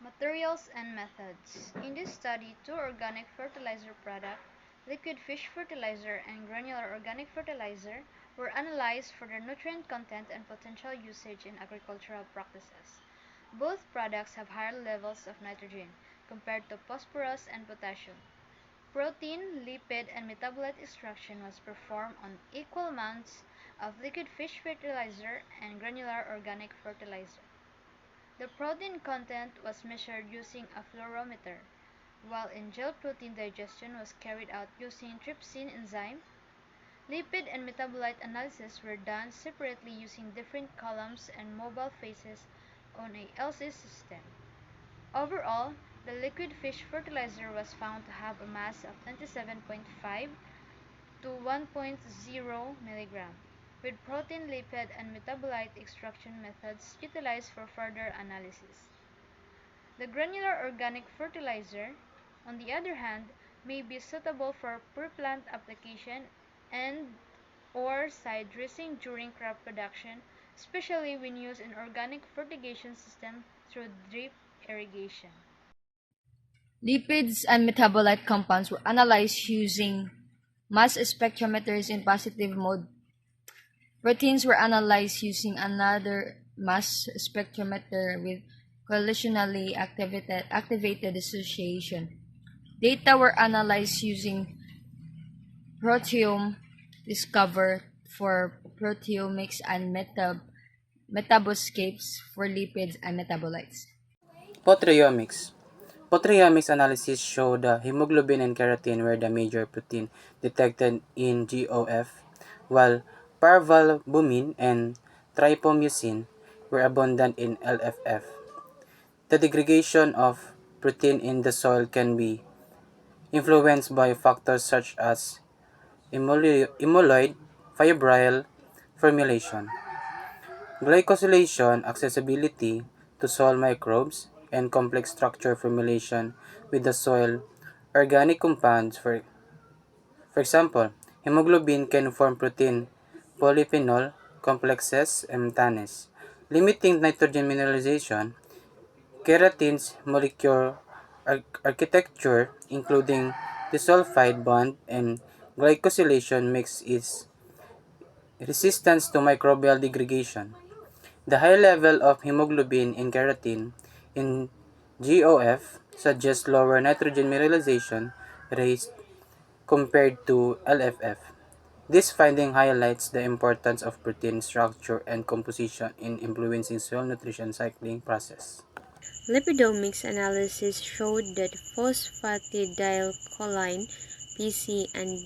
Materials and methods. In this study, two organic fertilizer products, liquid fish fertilizer and granular organic fertilizer, were analyzed for their nutrient content and potential usage in agricultural practices. Both products have higher levels of nitrogen compared to phosphorus and potassium. Protein, lipid, and metabolite extraction was performed on equal amounts of liquid fish fertilizer and granular organic fertilizer. The protein content was measured using a fluorometer, while in gel protein digestion was carried out using trypsin enzyme. Lipid and metabolite analysis were done separately using different columns and mobile phases on a LC system. Overall, the liquid fish fertilizer was found to have a mass of 27.5 to 1.0 mg, with protein, lipid, and metabolite extraction methods utilized for further analysis. The granular organic fertilizer, on the other hand, may be suitable for pre-plant application and or side dressing during crop production, especially when used in organic fertigation system through drip irrigation. Lipids and metabolite compounds were analyzed using mass spectrometers in positive mode. Proteins were analyzed using another mass spectrometer with coalitionally activated dissociation. Data were analyzed using Proteome Discover for proteomics and metaboscapes for lipids and metabolites. Proteomics. Proteomics analysis showed that hemoglobin and keratin were the major protein detected in GOF, while parvalbumin and trypomyosin were abundant in LFF. The degradation of protein in the soil can be influenced by factors such as amyloid fibril formulation, glycosylation accessibility to soil microbes, and complex structure formulation with the soil organic compounds. For example, hemoglobin can form protein polyphenol complexes and tannins, limiting nitrogen mineralization. Keratin's molecular architecture, including disulfide bond and glycosylation, makes its resistance to microbial degradation. The high level of hemoglobin and keratin in GOF suggests lower nitrogen mineralization rates compared to LFF. This finding highlights the importance of protein structure and composition in influencing soil nutrition cycling process. Lipidomics analysis showed that phosphatidylcholine (PC) and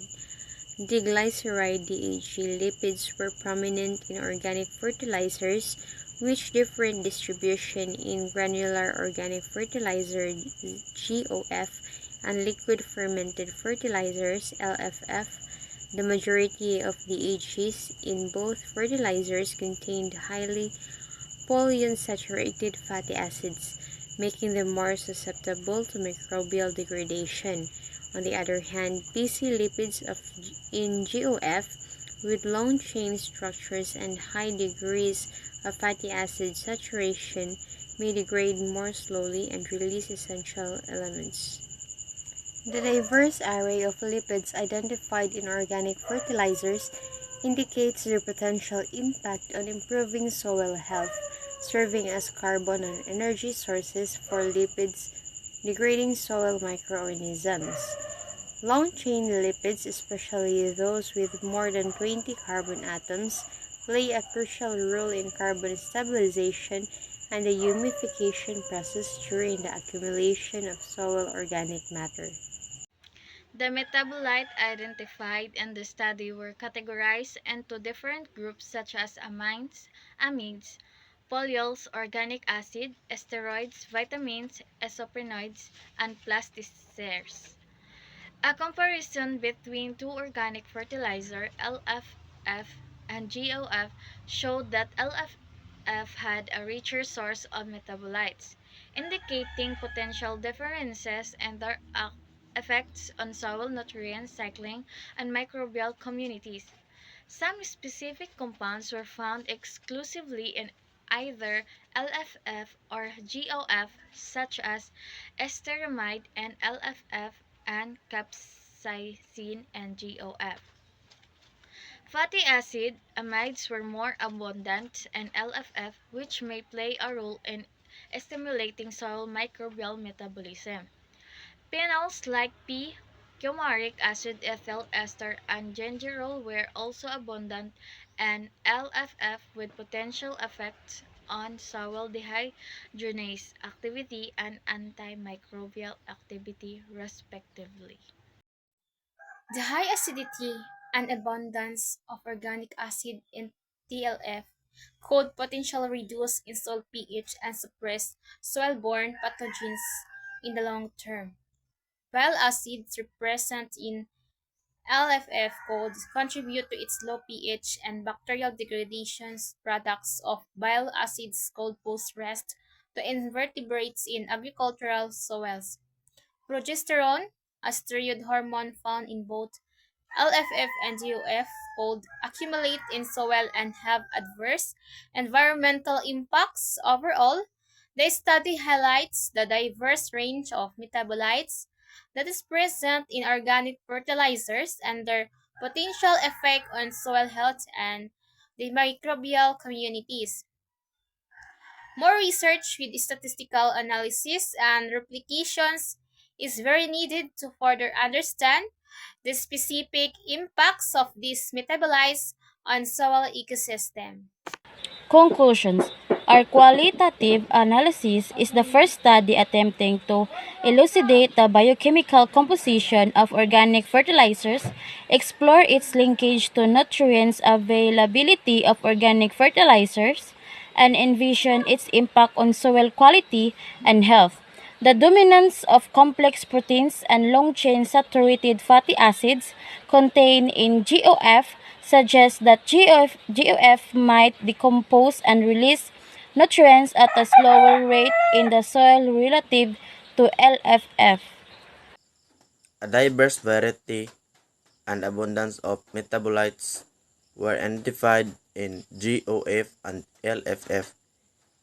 diglyceride (DHG) lipids were prominent in organic fertilizers, with different distribution in granular organic fertilizer (GOF) and liquid fermented fertilizers (LFF). The majority of DHGs in both fertilizers contained highly polyunsaturated fatty acids, making them more susceptible to microbial degradation. On the other hand, PC lipids in GOF with long chain structures and high degrees of fatty acid saturation may degrade more slowly and release essential elements. The diverse array of lipids identified in organic fertilizers indicates their potential impact on improving soil health, serving as carbon and energy sources for lipids-degrading soil microorganisms. Long-chain lipids, especially those with more than 20 carbon atoms, play a crucial role in carbon stabilization and the humidification process during the accumulation of soil organic matter. The metabolite identified in the study were categorized into different groups such as amines, amides, polyols, organic acid, steroids, vitamins, isoprenoids, and plasticers. A comparison between two organic fertilizer, LFF and GOF, showed that LFF had a richer source of metabolites, indicating potential differences in their effects on soil nutrient cycling and microbial communities. Some specific compounds were found exclusively in either LFF or GOF, such as esteramide and LFF, and capsaicin and GOF. Fatty acid amides were more abundant and LFF, which may play a role in stimulating soil microbial metabolism. Phenols like P-cumaric acid, ethyl ester, and gingerol were also abundant, and LFF with potential effects on soil dehydrogenase activity and antimicrobial activity, respectively. The high acidity and abundance of organic acid in TLF could potentially reduce in soil pH and suppress soil-borne pathogens in the long term. Bile acids present in LFF could contribute to its low pH and bacterial degradations. Products of bile acids could pose rest to invertebrates in agricultural soils. Progesterone, a steroid hormone found in both LFF and GOF, could accumulate in soil and have adverse environmental impacts. Overall, the study highlights the diverse range of metabolites that is present in organic fertilizers and their potential effect on soil health and the microbial communities. More research with statistical analysis and replications is very needed to further understand the specific impacts of these metabolites on soil ecosystem. Conclusions. Our qualitative analysis is the first study attempting to elucidate the biochemical composition of organic fertilizers, explore its linkage to nutrients availability of organic fertilizers, and envision its impact on soil quality and health. The dominance of complex proteins and long-chain saturated fatty acids contained in GOF suggests that GOF might decompose and release nutrients at a slower rate in the soil relative to LFF. A diverse variety and abundance of metabolites were identified in GOF and LFF,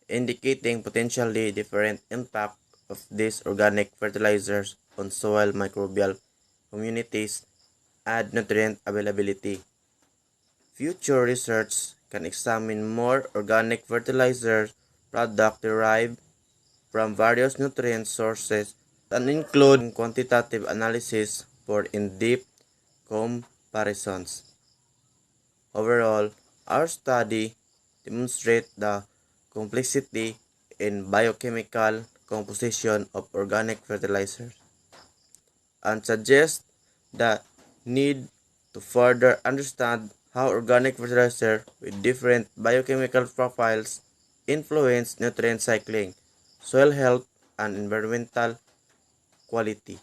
indicating potentially different impact of these organic fertilizers on soil microbial communities and nutrient availability. Future research can examine more organic fertilizer products derived from various nutrient sources and include quantitative analysis for in-depth comparisons. Overall, our study demonstrates the complexity in biochemical composition of organic fertilizers and suggests the need to further understand how organic fertilizers with different biochemical profiles influence nutrient cycling, soil health, and environmental quality.